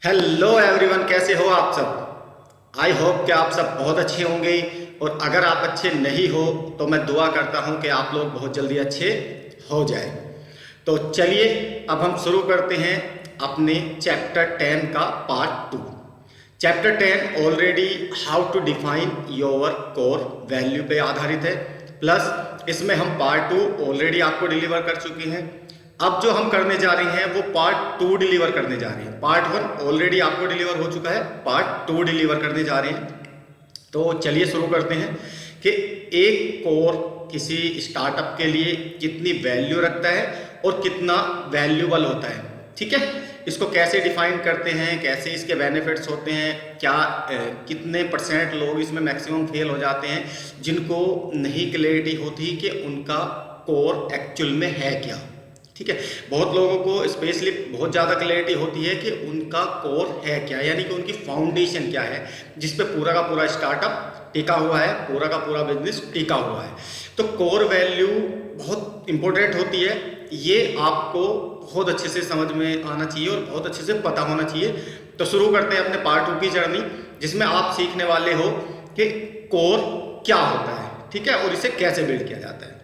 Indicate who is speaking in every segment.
Speaker 1: Hello everyone, कैसे हो आप सब। आई होप कि आप सब बहुत अच्छे होंगे। और अगर आप अच्छे नहीं हो तो मैं दुआ करता हूं कि आप लोग बहुत जल्दी अच्छे हो जाए। तो चलिए अब हम शुरू करते हैं अपने चैप्टर 10 का part 2। Chapter 10 already how to define your core value पे आधारित है। प्लस इसमें हम पार्ट 2 ऑलरेडी आपको डिलीवर कर चुके हैं। अब जो हम करने जा रहे हैं वो पार्ट 2 डिलीवर करने जा रहे हैं। पार्ट 1 ऑलरेडी आपको डिलीवर हो चुका है, पार्ट 2 डिलीवर करने जा रहे हैं। तो चलिए शुरू करते हैं कि एक कोर किसी स्टार्टअप के लिए कितनी वैल्यू रखता है और कितना वैल्यूबल होता है। ठीक है, इसको कैसे डिफाइन करते हैं, कैसे इसके बेनिफिट्स होते हैं, क्या कितने परसेंट लोग इसमें मैक्सिमम फेल हो जाते हैं जिनको नहीं क्लैरिटी होती कि उनका कोर एक्चुअल में है क्या। ठीक है, बहुत लोगों को स्पेशली बहुत ज़्यादा क्लैरिटी होती है कि उनका कोर है क्या, यानी कि उनकी फाउंडेशन क्या है जिस पे पूरा का पूरा स्टार्टअप टिका हुआ है, पूरा का पूरा बिजनेस टिका हुआ है। तो कोर वैल्यू बहुत इंपॉर्टेंट होती है, ये आपको बहुत अच्छे से समझ में आना चाहिए और बहुत अच्छे से पता होना चाहिए। तो शुरू करते हैं अपने पार्ट 2 की जर्नी, जिसमें आप सीखने वाले हो कि कोर क्या होता है। ठीक है, और इसे कैसे बिल्ड किया जाता है।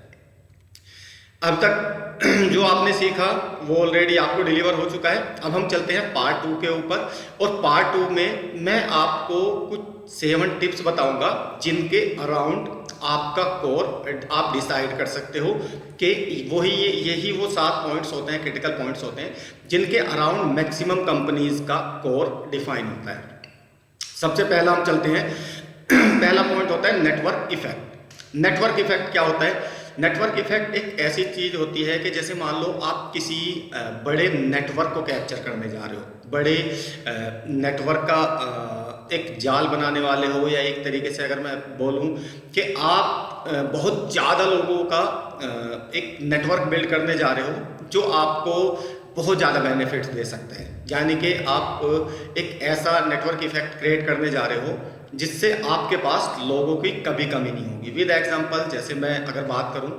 Speaker 1: अब तक जो आपने सीखा वो ऑलरेडी आपको डिलीवर हो चुका है। अब हम चलते हैं पार्ट 2 के ऊपर, और पार्ट 2 में मैं आपको कुछ 7 टिप्स बताऊंगा जिनके अराउंड आपका कोर आप डिसाइड कर सकते हो कि यही वो 7 पॉइंट्स होते हैं, क्रिटिकल पॉइंट्स होते हैं जिनके अराउंड मैक्सिमम कंपनीज का कोर डिफाइन होता है। सबसे पहला हम चलते हैं पहला पॉइंट होता है नेटवर्क इफेक्ट। नेटवर्क इफेक्ट क्या होता है? नेटवर्क इफेक्ट एक ऐसी चीज होती है कि जैसे मान लो आप किसी बड़े नेटवर्क को कैप्चर करने जा रहे हो, बड़े नेटवर्क का एक जाल बनाने वाले हो, या एक तरीके से अगर मैं बोलूं कि आप बहुत ज़्यादा लोगों का एक नेटवर्क बिल्ड करने जा रहे हो जो आपको बहुत ज़्यादा बेनिफिट्स दे सकता है। यानी कि आप एक ऐसा नेटवर्क इफेक्ट क्रिएट करने जा रहे हो जिससे आपके पास लोगों की कभी कमी नहीं होगी। विद एग्जांपल, जैसे मैं अगर बात करूं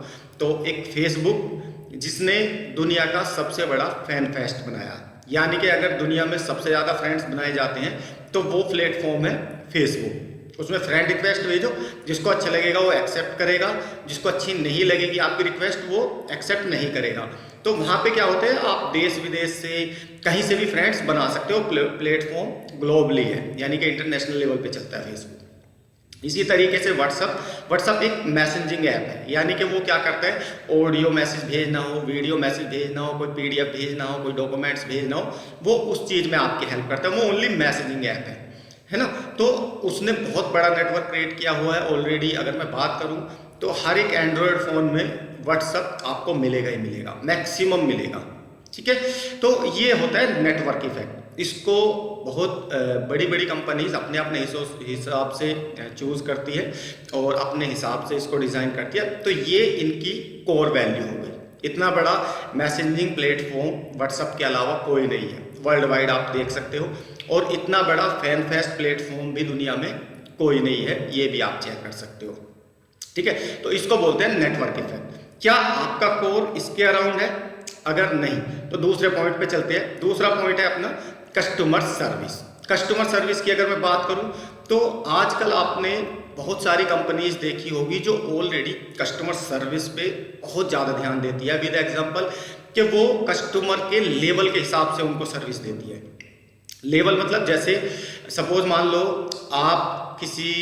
Speaker 1: तो एक फेसबुक जिसने दुनिया का सबसे बड़ा फैन फेस्ट बनाया, यानी कि अगर दुनिया में सबसे ज़्यादा फ्रेंड्स बनाए जाते हैं तो वो प्लेटफॉर्म है फेसबुक। उसमें फ्रेंड रिक्वेस्ट भेजो, जिसको अच्छा लगेगा वो एक्सेप्ट करेगा, जिसको अच्छी नहीं लगेगी आपकी रिक्वेस्ट वो एक्सेप्ट नहीं करेगा। तो वहाँ पे क्या होता है, आप देश विदेश से कहीं से भी फ्रेंड्स बना सकते हो। प्लेटफॉर्म ग्लोबली है, यानी कि इंटरनेशनल लेवल पे चलता है फेसबुक। इसी तरीके से व्हाट्सअप एक मैसेजिंग ऐप है, यानी कि वो क्या करता है, ऑडियो मैसेज भेजना हो, वीडियो मैसेज भेजना हो, कोई पीडीएफ भेजना हो, कोई डॉक्यूमेंट्स भेजना हो, वो उस चीज़ में आपकी हेल्प करता है। वो ओनली मैसेजिंग ऐप है ना। तो उसने बहुत बड़ा नेटवर्क क्रिएट किया हुआ है ऑलरेडी। अगर मैं बात करूं तो हर एक एंड्रॉयड फ़ोन में व्हाट्सअप आपको मिलेगा ही मिलेगा, मैक्सिमम मिलेगा। ठीक है, तो ये होता है नेटवर्क इफेक्ट। इसको बहुत बड़ी बड़ी कंपनीज अपने अपने हिसाब से चूज़ करती है और अपने हिसाब से इसको डिज़ाइन करती है। तो ये इनकी कोर वैल्यू हो गई। इतना बड़ा मैसेजिंग प्लेटफॉर्म व्हाट्सएप के अलावा कोई नहीं है, वर्ल्ड वाइड आप देख सकते हो। और इतना बड़ा फैन फेस्ट प्लेटफॉर्म भी दुनिया में कोई नहीं है, ये भी आप चेक कर सकते हो। ठीक है, तो इसको बोलते हैं नेटवर्क इफेक्ट। क्या आपका कोर इसके अराउंड है? अगर नहीं तो दूसरे पॉइंट पे चलते हैं। दूसरा पॉइंट है अपना कस्टमर सर्विस। कस्टमर सर्विस की अगर मैं बात करूं तो आजकल आपने बहुत सारी कंपनीज देखी होगी जो ऑलरेडी कस्टमर सर्विस पे बहुत ज़्यादा ध्यान देती है। विद एग्जांपल कि वो कस्टमर के लेवल के हिसाब से उनको सर्विस देती है। लेवल मतलब जैसे सपोज मान लो आप किसी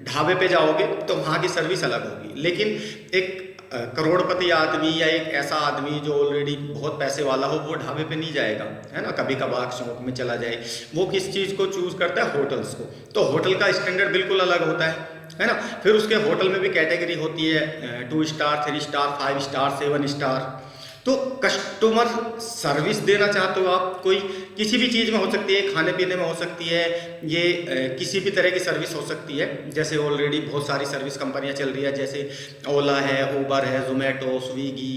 Speaker 1: ढाबे पे जाओगे तो वहाँ की सर्विस अलग होगी, लेकिन एक करोड़पति आदमी या एक ऐसा आदमी जो ऑलरेडी बहुत पैसे वाला हो वो ढाबे पे नहीं जाएगा, है ना। कभी कभार शौक में चला जाए, वो किस चीज़ को चूज़ करता है, होटल्स को। तो होटल का स्टैंडर्ड बिल्कुल अलग होता है ना। फिर उसके होटल में भी कैटेगरी होती है, 2 स्टार, 3 स्टार, 5 स्टार, 7 स्टार। तो कस्टमर सर्विस देना चाहते हो आप, कोई किसी भी चीज़ में हो सकती है, खाने पीने में हो सकती है, ये किसी भी तरह की सर्विस हो सकती है। जैसे ऑलरेडी बहुत सारी सर्विस कंपनियां चल रही है, जैसे ओला है, उबर है, जोमेटो, स्विगी,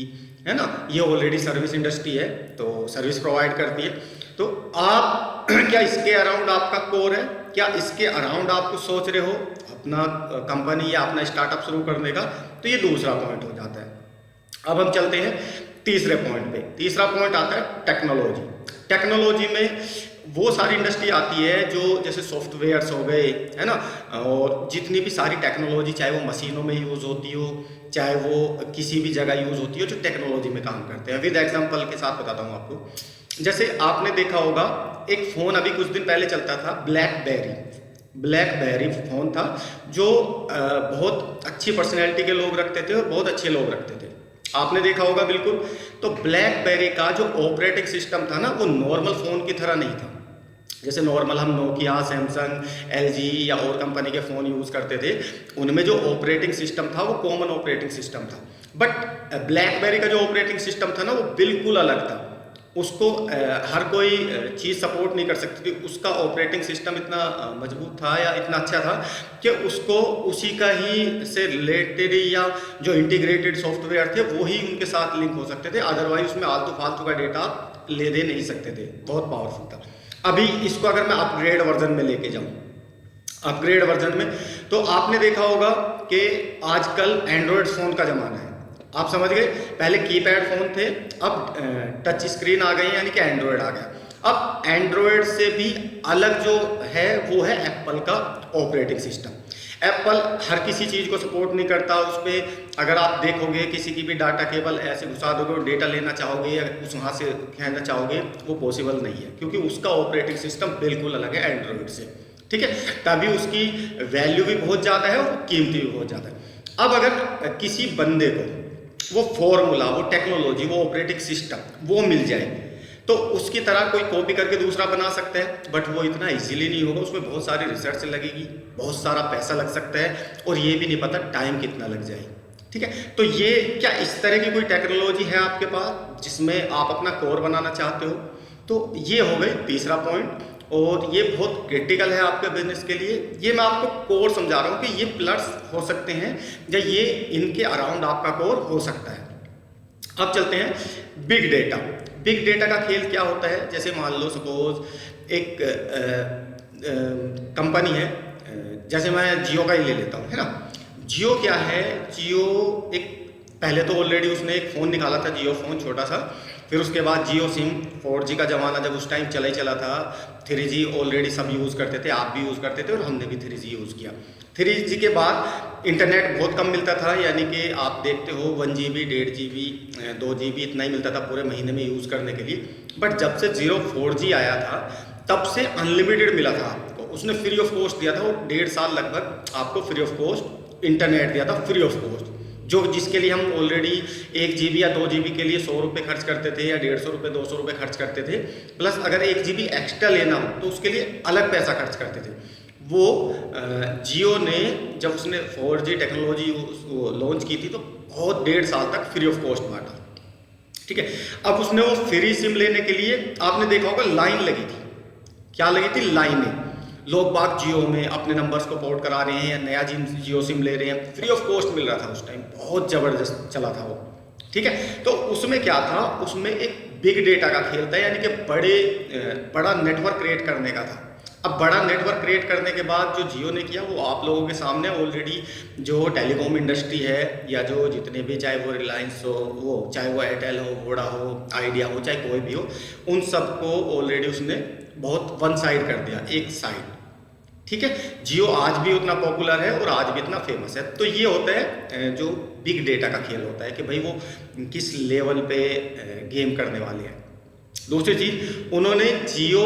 Speaker 1: है ना। ये ऑलरेडी सर्विस इंडस्ट्री है, तो सर्विस प्रोवाइड करती है। तो आप क्या इसके अराउंड आपका कोर है? क्या इसके अराउंड आप कुछ सोच रहे हो अपना कंपनी या अपना स्टार्टअप शुरू करने का? तो ये दूसरा पॉइंट हो जाता है। अब हम चलते हैं तीसरे पॉइंट पे। तीसरा पॉइंट आता है टेक्नोलॉजी। टेक्नोलॉजी में वो सारी इंडस्ट्री आती है जो जैसे सॉफ्टवेयर्स हो गए, है ना, और जितनी भी सारी टेक्नोलॉजी, चाहे वो मशीनों में यूज़ होती हो, चाहे वो किसी भी जगह यूज़ होती हो, जो टेक्नोलॉजी में काम करते हैं। विद एग्जांपल के साथ बताता हूँ आपको। जैसे आपने देखा होगा एक फ़ोन अभी कुछ दिन पहले चलता था, ब्लैकबेरी फ़ोन था, जो बहुत अच्छी पर्सनैलिटी के लोग रखते थे और बहुत अच्छे लोग रखते थे। आपने देखा होगा बिल्कुल। तो ब्लैकबेरी का जो ऑपरेटिंग सिस्टम था ना, वो नॉर्मल फ़ोन की तरह नहीं था। जैसे नॉर्मल हम नोकिया, सैमसंग, एलजी या और कंपनी के फ़ोन यूज़ करते थे, उनमें जो ऑपरेटिंग सिस्टम था वो कॉमन ऑपरेटिंग सिस्टम था। बट ब्लैकबेरी का जो ऑपरेटिंग सिस्टम था ना, वो बिल्कुल अलग था। उसको हर कोई चीज़ सपोर्ट नहीं कर सकती थी। उसका ऑपरेटिंग सिस्टम इतना मजबूत था या इतना अच्छा था कि उसको उसी का ही से रिलेटेड या जो इंटीग्रेटेड सॉफ्टवेयर थे वो ही उनके साथ लिंक हो सकते थे। अदरवाइज उसमें आलतू फालतू का डेटा ले दे नहीं सकते थे। बहुत पावरफुल था। अभी इसको अगर मैं अपग्रेड वर्जन में लेके जाऊँ, अपग्रेड वर्जन में, तो आपने देखा होगा कि आजकल एंड्रॉयड फ़ोन का ज़माना है। आप समझ गए, पहले कीपैड फ़ोन थे, अब टच स्क्रीन आ गई, यानी कि एंड्रॉयड आ गया। अब एंड्रॉयड से भी अलग जो है वो है एप्पल का ऑपरेटिंग सिस्टम। एप्पल हर किसी चीज़ को सपोर्ट नहीं करता। उस पर अगर आप देखोगे किसी की भी डाटा केबल ऐसे घुसा दोगे और डेटा लेना चाहोगे या उस वहाँ से खेलना चाहोगे, वो पॉसिबल नहीं है, क्योंकि उसका ऑपरेटिंग सिस्टम बिल्कुल अलग है एंड्रॉयड से। ठीक है, तभी उसकी वैल्यू भी बहुत ज़्यादा है और कीमती भी बहुत ज़्यादा है। अब अगर किसी बंदे को वो फॉर्मूला, वो टेक्नोलॉजी, वो ऑपरेटिंग सिस्टम वो मिल जाए, तो उसकी तरह कोई कॉपी करके दूसरा बना सकता है, बट वो इतना इजीली नहीं होगा। उसमें बहुत सारी रिसर्च लगेगी, बहुत सारा पैसा लग सकता है, और ये भी नहीं पता टाइम कितना लग जाए। ठीक है, तो ये क्या इस तरह की कोई टेक्नोलॉजी है आपके पास जिसमें आप अपना कोर बनाना चाहते हो? तो ये हो गई तीसरा पॉइंट, और ये बहुत क्रिटिकल है आपके बिजनेस के लिए। ये मैं आपको कोर समझा रहा हूँ कि ये प्लस हो सकते हैं या ये इनके अराउंड आपका कोर हो सकता है। अब चलते हैं बिग डेटा। बिग डेटा का खेल क्या होता है? जैसे मान लो सपोज एक कंपनी है, जैसे मैं जियो का ही ले लेता हूँ, है ना। जियो क्या है, जियो एक पहले तो ऑलरेडी उसने एक फ़ोन निकाला था, जियो फ़ोन छोटा सा। फिर उसके बाद जियो सिम, 4G का ज़माना जब उस टाइम चला ही चला था। 3G ऑलरेडी सब यूज़ करते थे, आप भी यूज़ करते थे और हमने भी 3G यूज़ किया। 3G के बाद इंटरनेट बहुत कम मिलता था, यानी कि आप देखते हो 1 GB, 1.5 GB, 2 GB इतना ही मिलता था पूरे महीने में यूज़ करने के लिए। बट जब से जियो 4G आया था, तब से अनलिमिटेड मिला था आपको। उसने फ्री ऑफ कॉस्ट दिया था, वो 1.5 साल लगभग आपको फ्री ऑफ कॉस्ट इंटरनेट दिया था, फ्री ऑफ कॉस्ट। जो जिसके लिए हम ऑलरेडी 1 GB या 2 GB के लिए 100 रुपये खर्च करते थे या 150 रुपये, 200 रुपये खर्च करते थे, प्लस अगर 1 GB एक्स्ट्रा लेना हो तो उसके लिए अलग पैसा खर्च करते थे। वो जियो ने जब उसने 4G टेक्नोलॉजी लॉन्च की थी तो बहुत 1.5 साल तक फ्री ऑफ कॉस्ट बांटा। ठीक है, अब उसने वो फ्री सिम लेने के लिए आपने देखा होगा लाइन लगी थी। क्या लगी थी? लाइनें। लोग बाग जियो में अपने नंबर्स को पोर्ट करा रहे हैं या नया जियो सिम ले रहे हैं, फ्री ऑफ कॉस्ट मिल रहा था उस टाइम, बहुत ज़बरदस्त चला था वो। ठीक है, तो उसमें क्या था, उसमें एक बिग डेटा का खेल था, यानी कि बड़ा नेटवर्क क्रिएट करने का था। अब बड़ा नेटवर्क क्रिएट करने के बाद जो जियो ने किया वो आप लोगों के सामने ऑलरेडी जो टेलीकॉम इंडस्ट्री है या जो जितने भी, चाहे वो रिलायंस हो, वो चाहे वो एयरटेल हो, वोडा हो, आइडिया हो, चाहे कोई भी हो, उन सबको ऑलरेडी उसने बहुत वन साइड कर दिया, एक साइड। ठीक है, जियो आज भी उतना पॉपुलर है और आज भी इतना फेमस है। तो ये होता है जो बिग डेटा का खेल होता है कि भाई वो किस लेवल पे गेम करने वाले हैं। दूसरी चीज़, उन्होंने जियो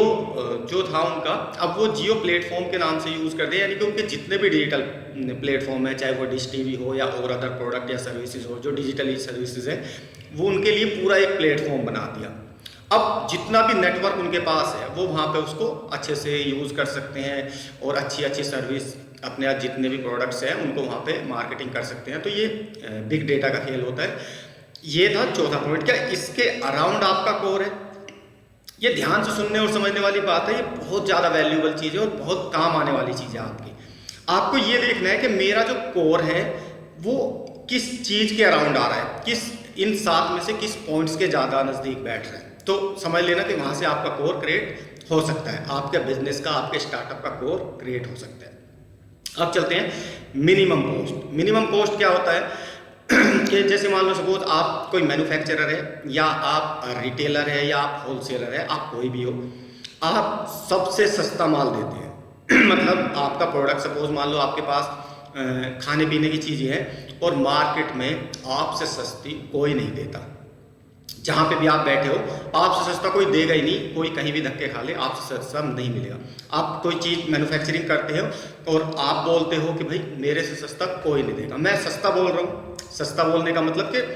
Speaker 1: जो था उनका, अब वो जियो प्लेटफॉर्म के नाम से यूज़ करते हैं, यानी कि उनके जितने भी डिजिटल प्लेटफॉर्म है, चाहे वो डिश टीवी हो या और अदर प्रोडक्ट या सर्विसेज हो, जो डिजिटल सर्विसेज है, वो उनके लिए पूरा एक प्लेटफॉर्म बना दिया। अब जितना भी नेटवर्क उनके पास है वो वहाँ पे उसको अच्छे से यूज़ कर सकते हैं और अच्छी अच्छी सर्विस अपने आज जितने भी प्रोडक्ट्स हैं उनको वहाँ पे मार्केटिंग कर सकते हैं। तो ये बिग डेटा का खेल होता है। ये था चौथा पॉइंट। क्या इसके अराउंड आपका कोर है? ये ध्यान से सुनने और समझने वाली बात है। ये बहुत ज़्यादा वैल्यूएबल चीज़ है और बहुत काम आने वाली चीज़ है आपकी। आपको ये देखना है कि मेरा जो कोर है वो किस चीज़ के अराउंड आ रहा है, किस इन 7 में से किस पॉइंट्स के ज़्यादा नज़दीक बैठ रहा है। तो समझ लेना कि वहाँ से आपका कोर क्रिएट हो सकता है, आपके बिजनेस का, आपके स्टार्टअप का कोर क्रिएट हो सकता है। अब चलते हैं मिनिमम कॉस्ट। मिनिमम कॉस्ट क्या होता है कि जैसे मान लो सपोज आप कोई मैन्युफैक्चरर है या आप रिटेलर है या आप होलसेलर है, आप कोई भी हो, आप सबसे सस्ता माल देते हैं मतलब आपका प्रोडक्ट सपोज मान लो आपके पास खाने पीने की चीज़ें हैं और मार्केट में आपसे सस्ती कोई नहीं देता। जहाँ पे भी आप बैठे हो आपसे सस्ता कोई देगा ही नहीं, कोई कहीं भी धक्के खा ले आपसे सस्ता नहीं मिलेगा। आप कोई चीज़ मैन्युफैक्चरिंग करते हो और आप बोलते हो कि भाई मेरे से सस्ता कोई नहीं देगा। मैं सस्ता बोल रहा हूँ, सस्ता बोलने का मतलब कि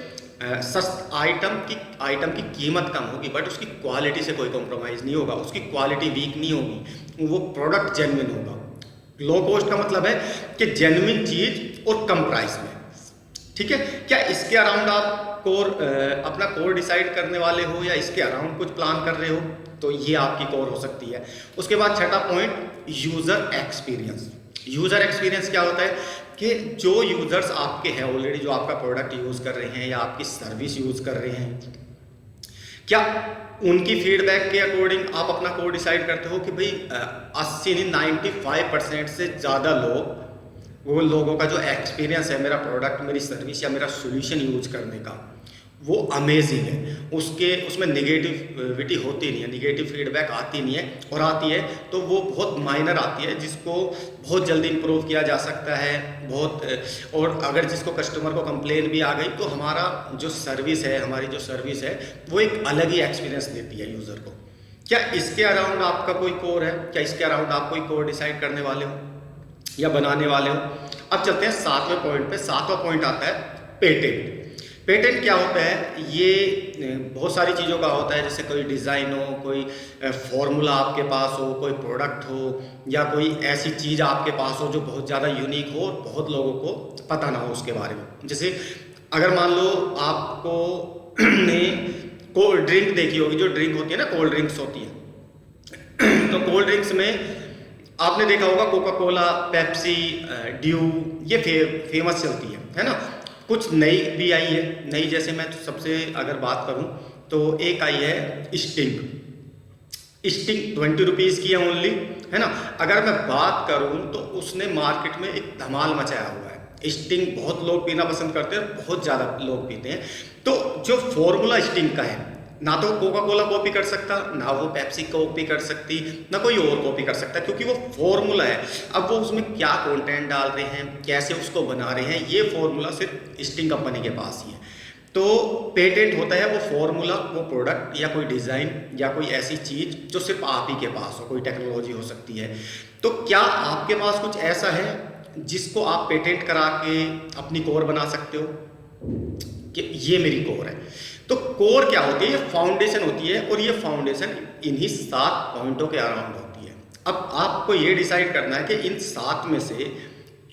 Speaker 1: सस्त आइटम की कीमत कम होगी बट उसकी क्वालिटी से कोई कॉम्प्रोमाइज़ नहीं होगा, उसकी क्वालिटी वीक नहीं होगी, वो प्रोडक्ट जेन्युइन होगा। लो कॉस्ट का मतलब है कि जेन्युइन चीज़ और कम प्राइस में, ठीक है। क्या इसके अराउंड आप अपना कोर डिसाइड करने वाले हो या इसके अराउंड कुछ प्लान कर रहे हो तो ये आपकी कोर हो सकती है। उसके बाद छठा point user experience. User experience क्या होता है कि जो यूज़र्स आपके हैं ऑलरेडी, जो आपका प्रोडक्ट यूज़ कर रहे हैं या आपकी सर्विस यूज़ कर रहे हैं, क्या उनकी फीडबैक के अकॉर्डिंग आप अपना कोर डिसाइड करते हो कि भाई 80 नहीं 95% से ज़्यादा लोग, वो लोगों का जो एक्सपीरियंस है मेरा प्रोडक्ट, मेरी सर्विस या मेरा सॉल्यूशन यूज करने का वो अमेजिंग है, उसमें नेगेटिविटी होती नहीं है, नेगेटिव फीडबैक आती नहीं है, और आती है तो वो बहुत माइनर आती है जिसको बहुत जल्दी इंप्रूव किया जा सकता है बहुत। और अगर जिसको कस्टमर को कंप्लेन भी आ गई तो हमारा जो सर्विस है, हमारी जो सर्विस है वो एक अलग ही एक्सपीरियंस देती है यूज़र को। क्या इसके अराउंड आपका कोई कोर है? क्या इसके अराउंड आप कोई कोर डिसाइड करने वाले हो या बनाने वाले हो? अब चलते हैं 7वें पॉइंट पे। 7वां पॉइंट आता है पेटेंट। पेटेंट क्या होता है? ये बहुत सारी चीज़ों का होता है, जैसे कोई डिज़ाइन हो, कोई फॉर्मूला आपके पास हो, कोई प्रोडक्ट हो या कोई ऐसी चीज़ आपके पास हो जो बहुत ज़्यादा यूनिक हो और बहुत लोगों को पता ना हो उसके बारे में। जैसे अगर मान लो आपको ने कोल्ड ड्रिंक देखी होगी, जो ड्रिंक होती है ना, कोल्ड ड्रिंक्स होती है तो कोल्ड ड्रिंक्स में आपने देखा होगा कोका कोला, पेप्सी, ड्यू, ये फेमस चलती है ना। कुछ नई भी आई है, नई जैसे मैं तो सबसे अगर बात करूं तो एक आई है स्टिंग 20 रुपीज़ की है ओनली, है ना। अगर मैं बात करूं तो उसने मार्केट में एक धमाल मचाया हुआ है। स्टिंग बहुत लोग पीना पसंद करते हैं, बहुत ज़्यादा लोग पीते हैं। तो जो फॉर्मूला स्टिंग का है, ना तो कोका कोला कॉपी कर सकता, ना वो पेप्सी कॉपी कर सकती, ना कोई और कॉपी कर सकता, क्योंकि वो फॉर्मूला है। अब वो उसमें क्या कंटेंट डाल रहे हैं, कैसे उसको बना रहे हैं, ये फॉर्मूला सिर्फ स्टिंग कंपनी के पास ही है। तो पेटेंट होता है वो फॉर्मूला, वो प्रोडक्ट या कोई डिज़ाइन या कोई ऐसी चीज़ जो सिर्फ आप ही के पास हो, कोई टेक्नोलॉजी हो सकती है। तो क्या आपके पास कुछ ऐसा है जिसको आप पेटेंट करा के अपनी कोर बना सकते हो कि ये मेरी कोर है? तो कोर क्या होती है? ये फाउंडेशन होती है, और ये फाउंडेशन इन्हीं 7 पॉइंटों के अराउंड होती है। अब आपको ये डिसाइड करना है कि इन 7 में से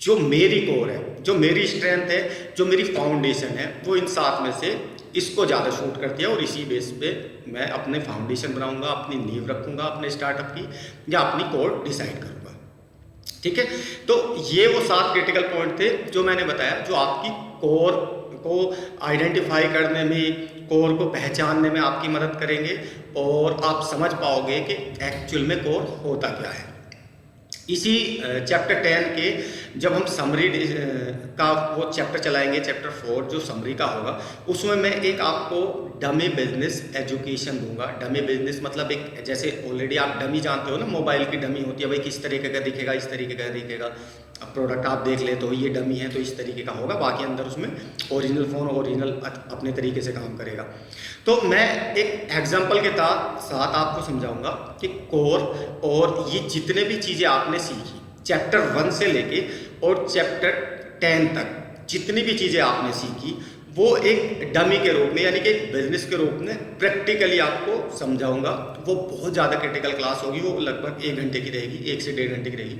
Speaker 1: जो मेरी कोर है, जो मेरी स्ट्रेंथ है, जो मेरी फाउंडेशन है, वो इन 7 में से इसको ज़्यादा शूट करती है, और इसी बेस पे मैं अपने फाउंडेशन बनाऊंगा, अपनी नींव रखूंगा अपने स्टार्टअप की, या अपनी कोर डिसाइड करूंगा। ठीक है, तो ये वो 7 क्रिटिकल पॉइंट थे जो मैंने बताया, जो आपकी कोर को आइडेंटिफाई करने में, कोर को पहचानने में आपकी मदद करेंगे, और आप समझ पाओगे कि एक्चुअल में कोर होता क्या है। इसी चैप्टर 10 के जब हम समरी का वो चैप्टर चलाएंगे, चैप्टर 4 जो समरी का होगा, उसमें मैं एक आपको डमी बिजनेस एजुकेशन दूंगा। डमी बिजनेस मतलब एक, जैसे ऑलरेडी आप डमी जानते हो ना, मोबाइल की डमी होती है, भाई किस तरीके का दिखेगा, इस तरीके का दिखेगा। अब प्रोडक्ट आप देख ले तो ये डमी है तो इस तरीके का होगा, बाकी अंदर उसमें ओरिजिनल फ़ोन ओरिजिनल अपने तरीके से काम करेगा। तो मैं एक एग्जांपल के साथ आपको समझाऊंगा कि कोर और ये जितने भी चीज़ें आपने सीखी चैप्टर 1 से लेके और चैप्टर 10 तक, जितनी भी चीज़ें आपने सीखी वो एक डमी के रूप में, यानी कि एक बिजनेस के रूप में प्रैक्टिकली आपको समझाऊंगा। वो बहुत ज़्यादा क्रिटिकल क्लास होगी, वो लगभग 1 घंटे की रहेगी, 1 से 1.5 घंटे की रहेगी,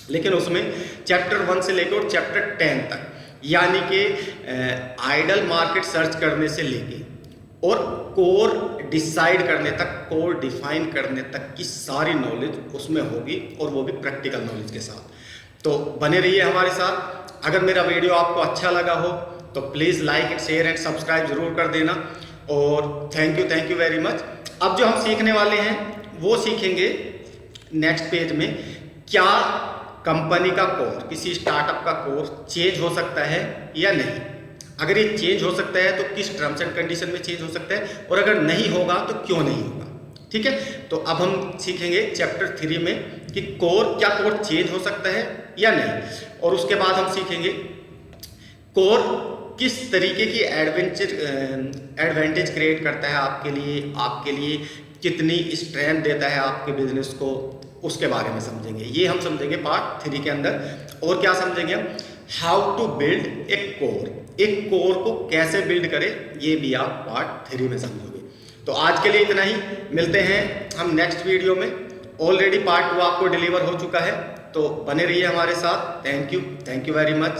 Speaker 1: लेकिन उसमें चैप्टर 1 से लेकर और चैप्टर 10 तक, यानी कि आइडल मार्केट सर्च करने से लेके और कोर डिसाइड करने तक, कोर डिफाइन करने तक की सारी नॉलेज उसमें होगी, और वो भी प्रैक्टिकल नॉलेज के साथ। तो बने रहिए हमारे साथ। अगर मेरा वीडियो आपको अच्छा लगा हो तो please like and share and subscribe जरूर कर देना, और थैंक यू वेरी मच। अब जो हम सीखने वाले हैं वो सीखेंगे नेक्स्ट पेज में, क्या कंपनी का कोर, किसी स्टार्टअप का कोर चेंज हो सकता है या नहीं। अगर ये चेंज हो सकता है तो किस टर्म्स एंड कंडीशन में चेंज हो सकता है, और अगर नहीं होगा तो क्यों नहीं होगा। ठीक है, तो अब हम सीखेंगे चैप्टर 3 में कि क्या कोर चेंज हो सकता है या नहीं, और उसके बाद हम सीखेंगे कोर किस तरीके की एडवांटेज क्रिएट करता है आपके लिए कितनी स्ट्रेंथ देता है आपके बिजनेस को, उसके बारे में समझेंगे। ये हम समझेंगे पार्ट 3 के अंदर। और क्या समझेंगे हम, हाउ टू बिल्ड एक कोर को कैसे बिल्ड करें, ये भी आप पार्ट 3 में समझोगे। तो आज के लिए इतना ही, मिलते हैं हम नेक्स्ट वीडियो में। ऑलरेडी पार्ट 2 आपको डिलीवर हो चुका है, तो बने रहिए हमारे साथ। Thank you very much.